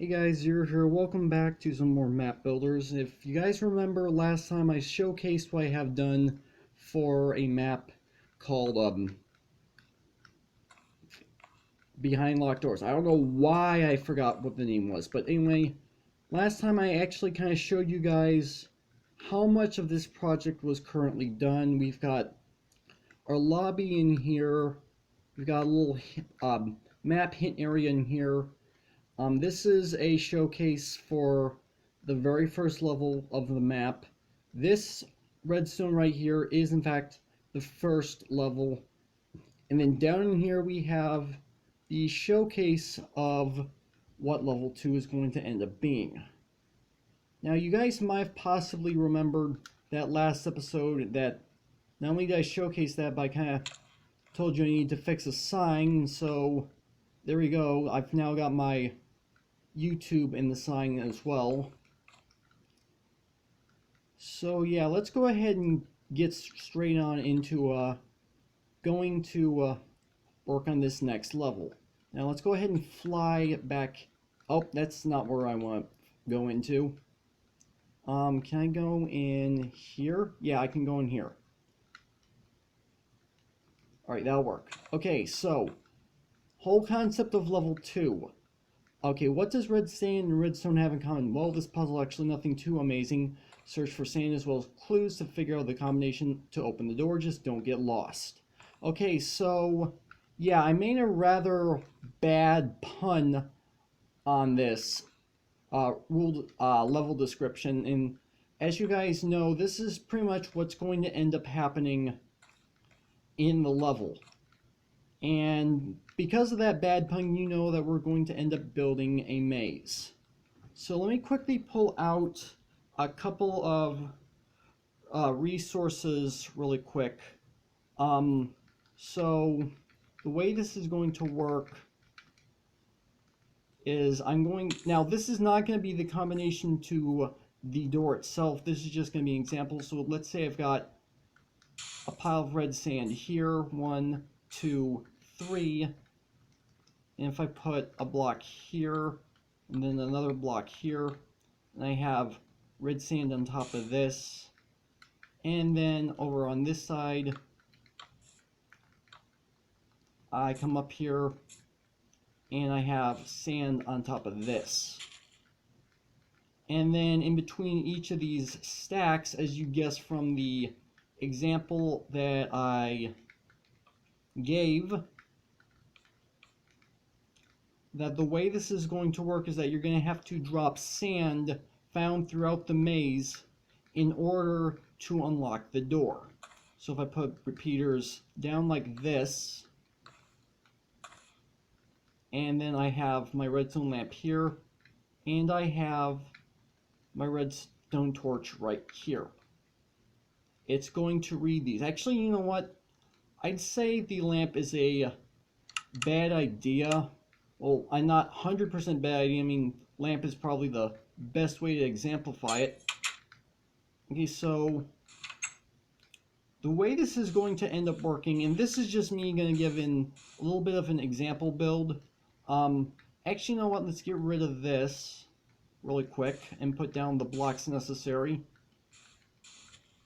Hey guys, you're here. Welcome back to some more map builders. If you guys remember last time I showcased what I have done for a map called Behind Locked Doors. I don't know why I forgot what the name was, but anyway, last time I actually kind of showed you guys how much of this project was currently done. We've got our lobby in here. We've got a little map hint area in here. This is a showcase for the very first level of the map. This redstone right here is in fact the first level. And then down in here we have the showcase of what level 2 is going to end up being. Now you guys might have possibly remembered that last episode that not only did I showcase that, but I kind of told you I need to fix a sign. So there we go. I've now got my YouTube in the sign as well. So yeah, let's go ahead and get straight on into going to work on this next level. Now let's go ahead and fly back. Oh, that's not where I want to go into. Can I go in here? Yeah, I can go in here. Alright, that'll work. Okay, so whole concept of level 2. Okay, what does red sand and redstone have in common? Well, this puzzle actually nothing too amazing. Search for sand as well as clues to figure out the combination to open the door. Just don't get lost. Okay, so yeah, I made a rather bad pun on this level description, and as you guys know, this is pretty much what's going to end up happening in the level. And because of that bad pun, you know that we're going to end up building a maze. So let me quickly pull out a couple of resources really quick. So the way this is going to work is now this is not going to be the combination to the door itself. This is just going to be an example. So let's say I've got a pile of red sand here, 1, 2, 3, and if I put a block here and then another block here, and I have red sand on top of this, and then over on this side I come up here and I have sand on top of this, and then in between each of these stacks, as you guess from the example that I gave, that the way this is going to work is that you're going to have to drop sand found throughout the maze in order to unlock the door. So if I put repeaters down like this, and then I have my redstone lamp here, and I have my redstone torch right here, it's going to read these. Actually, you know what? I'd say the lamp is a bad idea. Well, I'm not 100% bad idea. I mean, lamp is probably the best way to exemplify it. Okay, so the way this is going to end up working, and this is just me going to give in a little bit of an example build. Actually, you know what? Let's get rid of this really quick and put down the blocks necessary.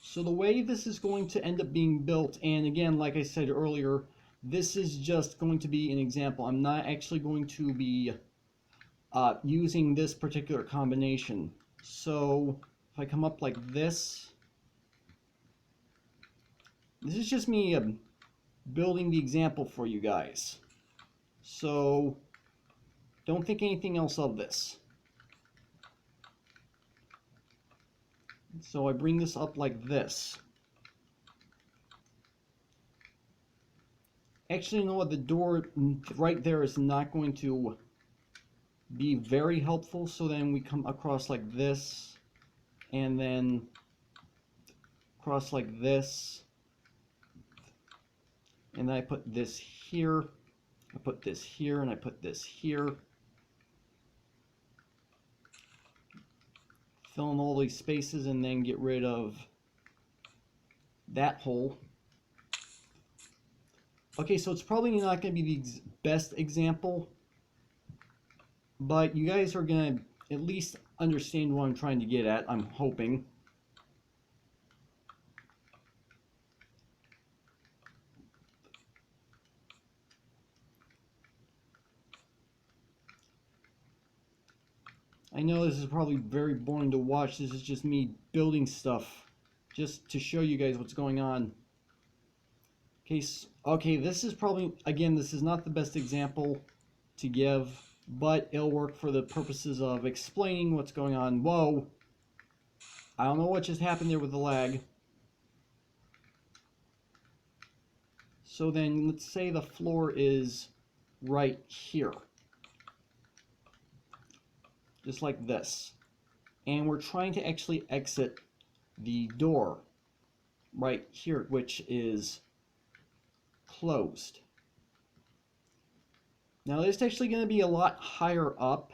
So the way this is going to end up being built, and again, like I said earlier, this is just going to be an example. I'm not actually going to be using this particular combination. So if I come up like this is just me building the example for you guys. So don't think anything else of this. So I bring this up like this. Actually, you know what? The door right there is not going to be very helpful. So then we come across like this, and then across like this, and then I put this here, I put this here, and I put this here. Fill in all these spaces and then get rid of that hole. Okay, so it's probably not going to be the best example, but you guys are gonna at least understand what I'm trying to get at, I'm hoping. I know this is probably very boring to watch. This is just me building stuff just to show you guys what's going on. Okay, this is probably, again, this is not the best example to give, but it'll work for the purposes of explaining what's going on. Whoa! I don't know what just happened there with the lag. So then, let's say the floor is right here. Just like this. And we're trying to actually exit the door right here, which is closed. Now this is actually going to be a lot higher up.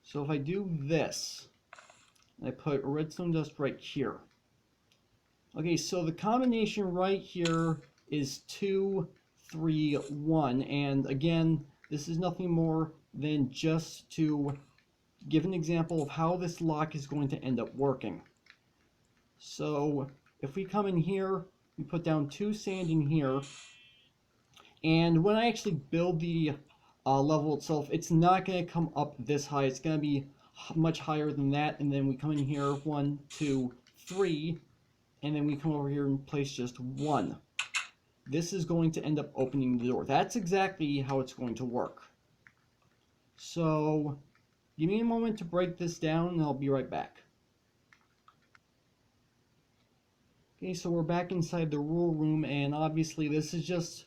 So if I do this, I put redstone dust right here. Okay, so the combination right here is 2, 3, 1. And again, this is nothing more than just to give an example of how this lock is going to end up working. So if we come in here, we put down 2 sand in here, and when I actually build the level itself, it's not going to come up this high. It's going to be much higher than that, and then we come in here, 1, 2, 3, and then we come over here and place just 1. This is going to end up opening the door. That's exactly how it's going to work. So give me a moment to break this down, and I'll be right back. Okay, so we're back inside the rule room, and obviously this is just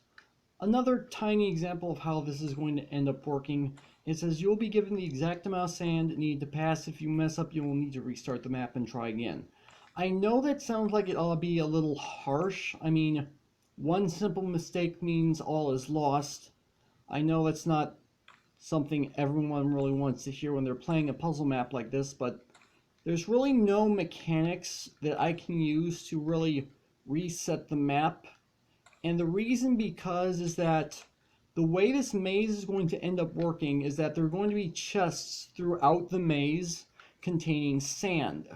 another tiny example of how this is going to end up working. It says you'll be given the exact amount of sand needed to pass. If you mess up, you will need to restart the map and try again. I know that sounds like it ought to be a little harsh. I mean, one simple mistake means all is lost. I know that's not something everyone really wants to hear when they're playing a puzzle map like this, but there's really no mechanics that I can use to really reset the map. And the reason because is that the way this maze is going to end up working is that there are going to be chests throughout the maze containing sand.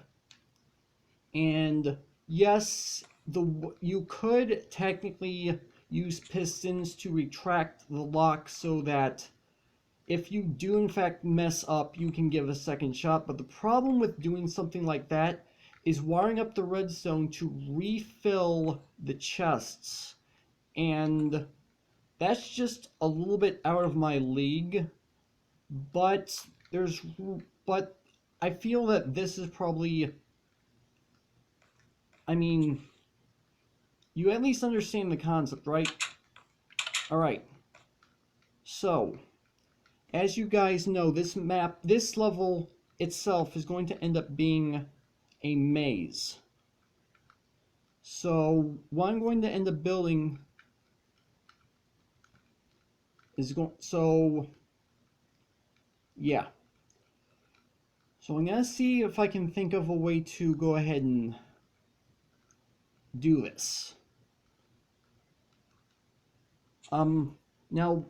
And yes, you could technically use pistons to retract the lock so that if you do in fact mess up, you can give a second shot. But the problem with doing something like that is wiring up the redstone to refill the chests. And that's just a little bit out of my league. But I feel that this is probably, I mean, you at least understand the concept, right? Alright. So, as you guys know, this map, this level itself is going to end up being a maze. So, what I'm going to end up building is yeah. So I'm going to see if I can think of a way to go ahead and do this. Now,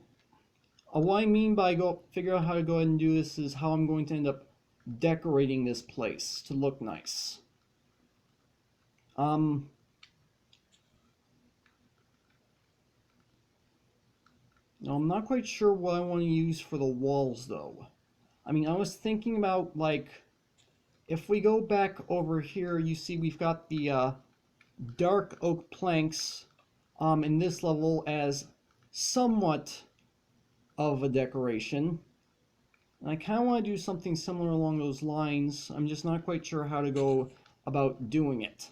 what I mean by figure out how to go ahead and do this is how I'm going to end up decorating this place to look nice. Now I'm not quite sure what I want to use for the walls though. I mean, I was thinking about, like, if we go back over here, you see we've got the dark oak planks in this level as somewhat of a decoration. And I kind of want to do something similar along those lines. I'm just not quite sure how to go about doing it.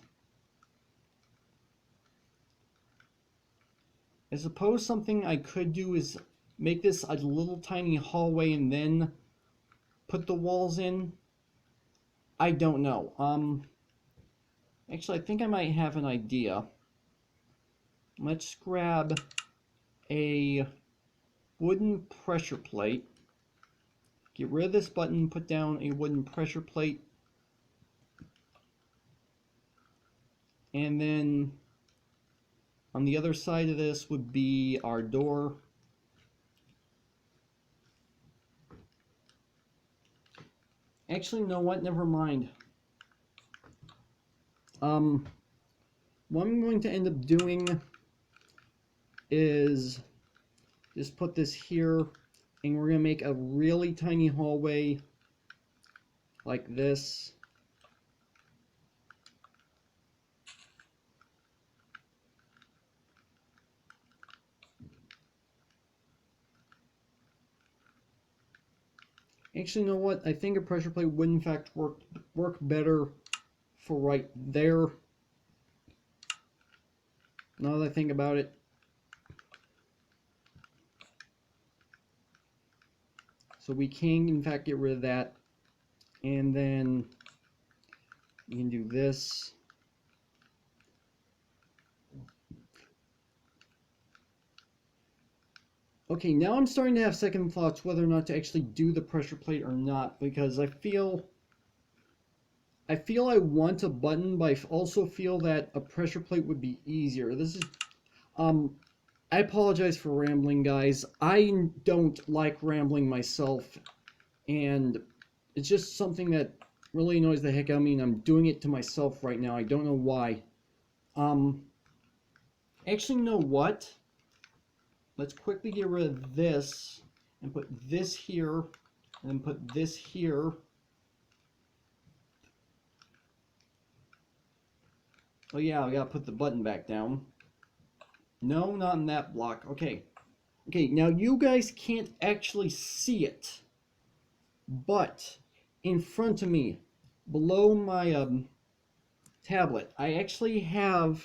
I suppose something I could do is make this a little tiny hallway and then put the walls in. I don't know. Actually, I think I might have an idea. Let's grab a wooden pressure plate. Get rid of this button, put down a wooden pressure plate. And then on the other side of this would be our door. Actually, you know what? Never mind. What I'm going to end up doing is just put this here, and we're going to make a really tiny hallway like this. Actually, you know what? I think a pressure plate would in fact work better for right there. Now that I think about it. So we can in fact get rid of that. And then we can do this. Okay, now I'm starting to have second thoughts whether or not to actually do the pressure plate or not, because I feel I want a button, but I also feel that a pressure plate would be easier. This is I apologize for rambling, guys. I don't like rambling myself, and it's just something that really annoys the heck out of me, and I'm doing it to myself right now. I don't know why. Actually, you know what? Let's quickly get rid of this and put this here, and then put this here. Oh yeah, I gotta put the button back down. No, not in that block. Okay. Okay, now you guys can't actually see it, but in front of me, below my tablet, I actually have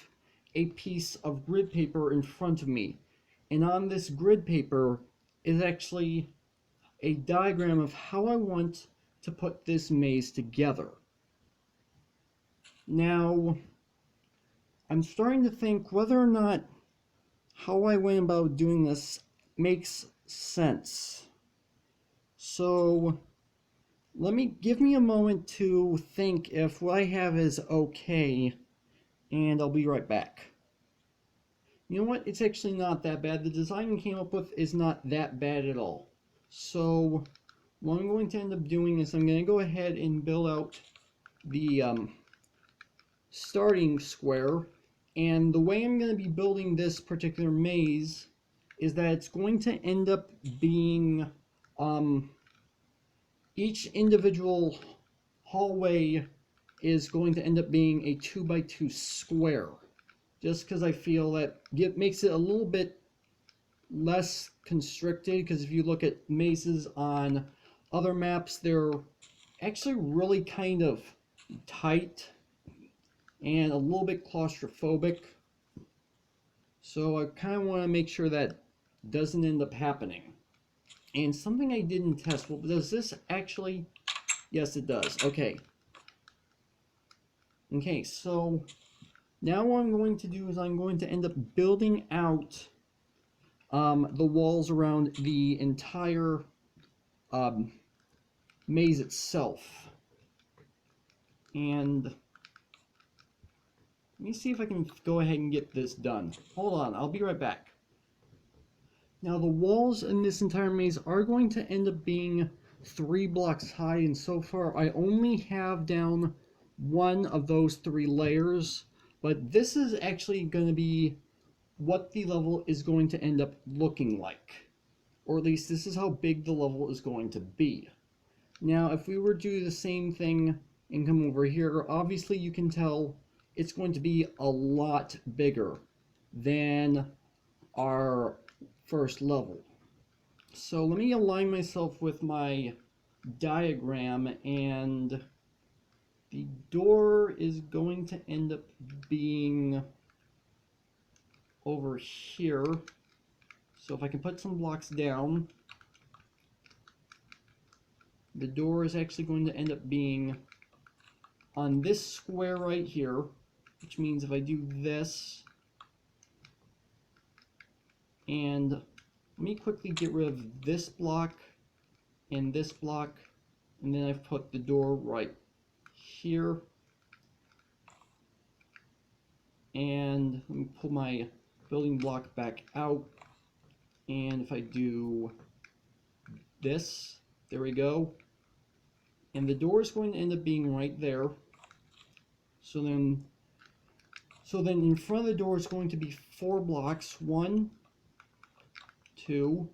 a piece of grid paper in front of me. And on this grid paper is actually a diagram of how I want to put this maze together. Now, I'm starting to think whether or not how I went about doing this makes sense. So, give me a moment to think if what I have is okay, and I'll be right back. You know what? It's actually not that bad. The design we came up with is not that bad at all. So, what I'm going to end up doing is I'm going to go ahead and build out the starting square. And the way I'm going to be building this particular maze is that it's going to end up being each individual hallway is going to end up being a 2x2 square. Just because I feel that makes it a little bit less constricted, because if you look at mazes on other maps, they're actually really kind of tight and a little bit claustrophobic. So I kind of want to make sure that doesn't end up happening. And something I didn't test, well, does this actually? Yes, it does. Okay. Okay, so now what I'm going to do is I'm going to end up building out the walls around the entire maze itself. And let me see if I can go ahead and get this done. Hold on, I'll be right back. Now the walls in this entire maze are going to end up being 3 blocks high, and so far I only have down one of those 3 layers, but this is actually going to be what the level is going to end up looking like. Or at least this is how big the level is going to be. Now if we were to do the same thing and come over here, obviously you can tell it's going to be a lot bigger than our first level. So let me align myself with my diagram, and the door is going to end up being over here. So if I can put some blocks down, the door is actually going to end up being on this square right here, which means if I do this, and let me quickly get rid of this block and this block, and then I've put the door right here. And let me pull my building block back out, and if I do this, there we go, And the door is going to end up being right there. So then in front of the door is going to be 4 blocks. 1, 2,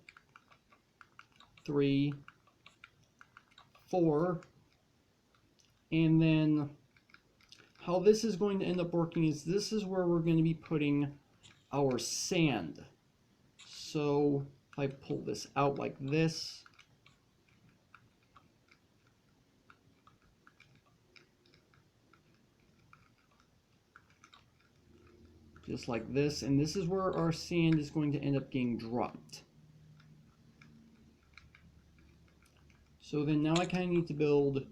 3, 4. And then how this is going to end up working is this is where we're going to be putting our sand. So if I pull this out like this, just like this, and this is where our sand is going to end up getting dropped. So then now I kind of need to build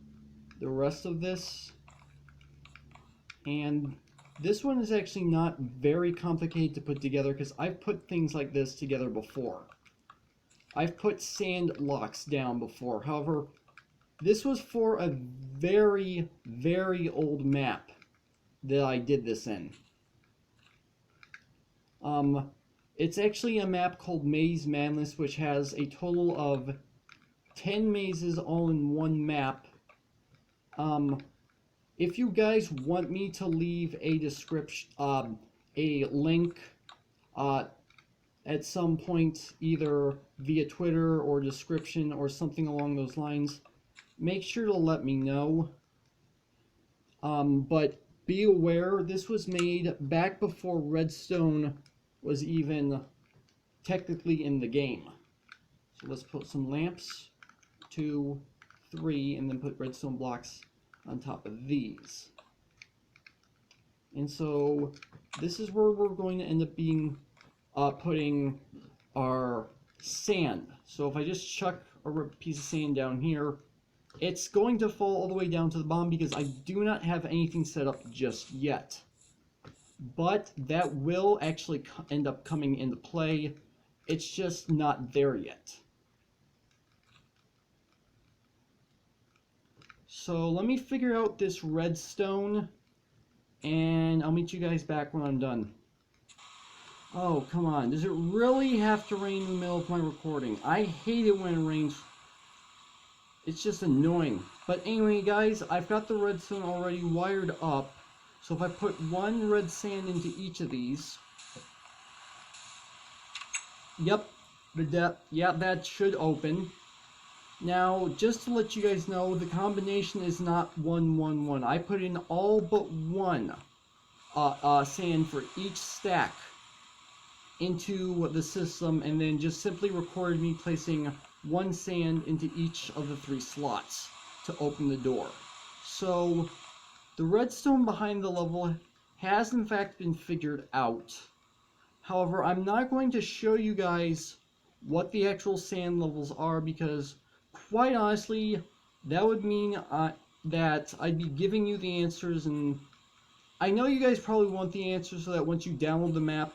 the rest of this, and this one is actually not very complicated to put together because I've put things like this together before. I've put sand blocks down before. However, this was for a very, very old map that I did this in. It's actually a map called Maze Madness, which has a total of 10 mazes all in one map. If you guys want me to leave a description, a link, at some point, either via Twitter or description or something along those lines, make sure to let me know. But be aware, this was made back before Redstone was even technically in the game. So let's put some lamps, 2, 3, and then put redstone blocks on top of these. And so this is where we're going to end up being putting our sand. So if I just chuck a piece of sand down here, it's going to fall all the way down to the bottom because I do not have anything set up just yet. But that will actually end up coming into play. It's just not there yet. So let me figure out this redstone, and I'll meet you guys back when I'm done. Oh, come on. Does it really have to rain in the middle of my recording? I hate it when it rains. It's just annoying. But anyway, guys, I've got the redstone already wired up. So if I put 1 red sand into each of these, yep, that should open. Now, just to let you guys know, the combination is not 1, 1, 1. I put in all but 1 sand for each stack into the system, and then just simply recorded me placing 1 sand into each of the 3 slots to open the door. So the redstone behind the level has in fact been figured out. However, I'm not going to show you guys what the actual sand levels are because, quite honestly, that would mean that I'd be giving you the answers, and I know you guys probably want the answers so that once you download the map,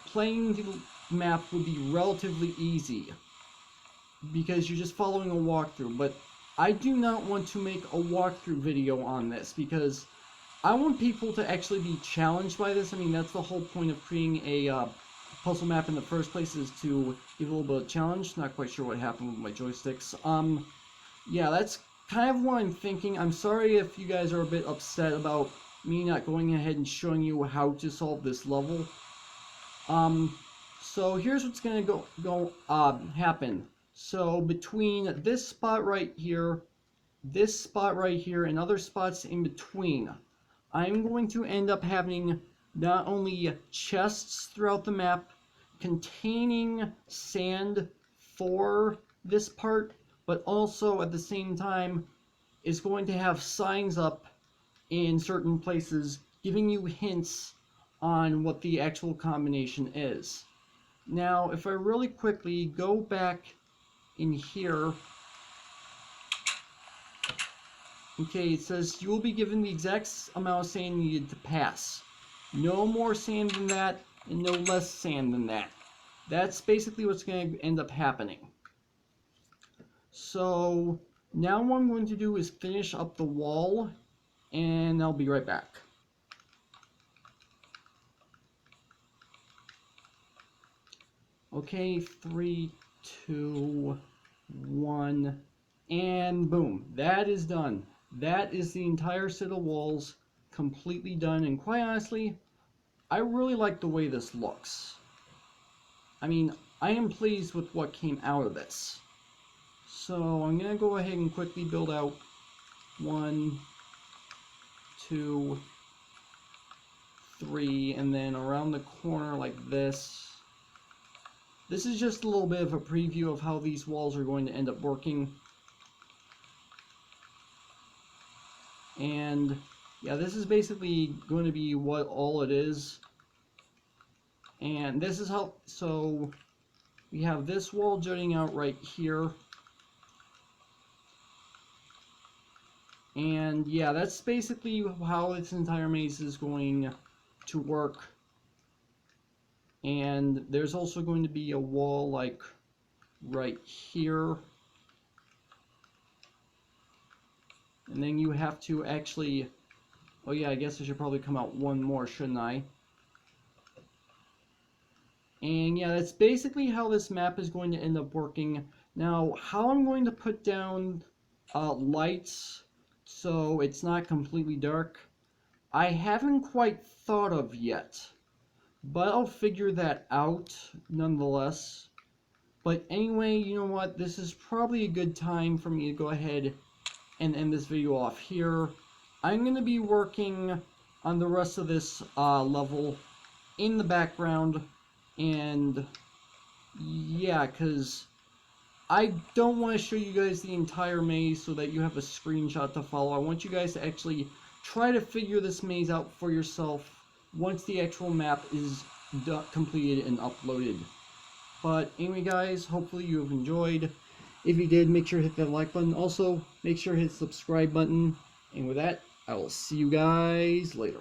playing the map would be relatively easy because you're just following a walkthrough, but I do not want to make a walkthrough video on this because I want people to actually be challenged by this. I mean, that's the whole point of creating a puzzle map in the first place, is to give a little bit of challenge. Not quite sure what happened with my joysticks. Yeah, that's kind of what I'm thinking. I'm sorry if you guys are a bit upset about me not going ahead and showing you how to solve this level. So here's what's gonna happen. So between this spot right here, and other spots in between, I'm going to end up having not only chests throughout the map containing sand for this part, but also at the same time is going to have signs up in certain places giving you hints on what the actual combination is. Now, if I really quickly go back in here, okay, it says you will be given the exact amount of sand needed to pass. No more sand than that, and no less sand than that. That's basically what's going to end up happening. So now what I'm going to do is finish up the wall, and I'll be right back. Okay, 3, 2, 1, And boom, that is done. That is the entire set of walls completely done. And quite honestly, I really like the way this looks. I mean, I am pleased with what came out of this. So I'm going to go ahead and quickly build out 1, 2, 3, and then around the corner like this. This is just a little bit of a preview of how these walls are going to end up working. And yeah, this is basically going to be what all it is. And this is how, so we have this wall jutting out right here. And yeah, that's basically how this entire maze is going to work. And there's also going to be a wall like right here. And then you have to actually, oh yeah, I guess I should probably come out one more, shouldn't I? And yeah, that's basically how this map is going to end up working. Now, how I'm going to put down lights so it's not completely dark, I haven't quite thought of yet. But I'll figure that out nonetheless. But anyway, you know what? This is probably a good time for me to go ahead and end this video off here. I'm going to be working on the rest of this level in the background. And yeah, because I don't want to show you guys the entire maze so that you have a screenshot to follow. I want you guys to actually try to figure this maze out for yourself once the actual map is completed and uploaded. But anyway guys, hopefully you have enjoyed. If you did, make sure to hit that like button. Also, make sure to hit the subscribe button. And with that, I will see you guys later.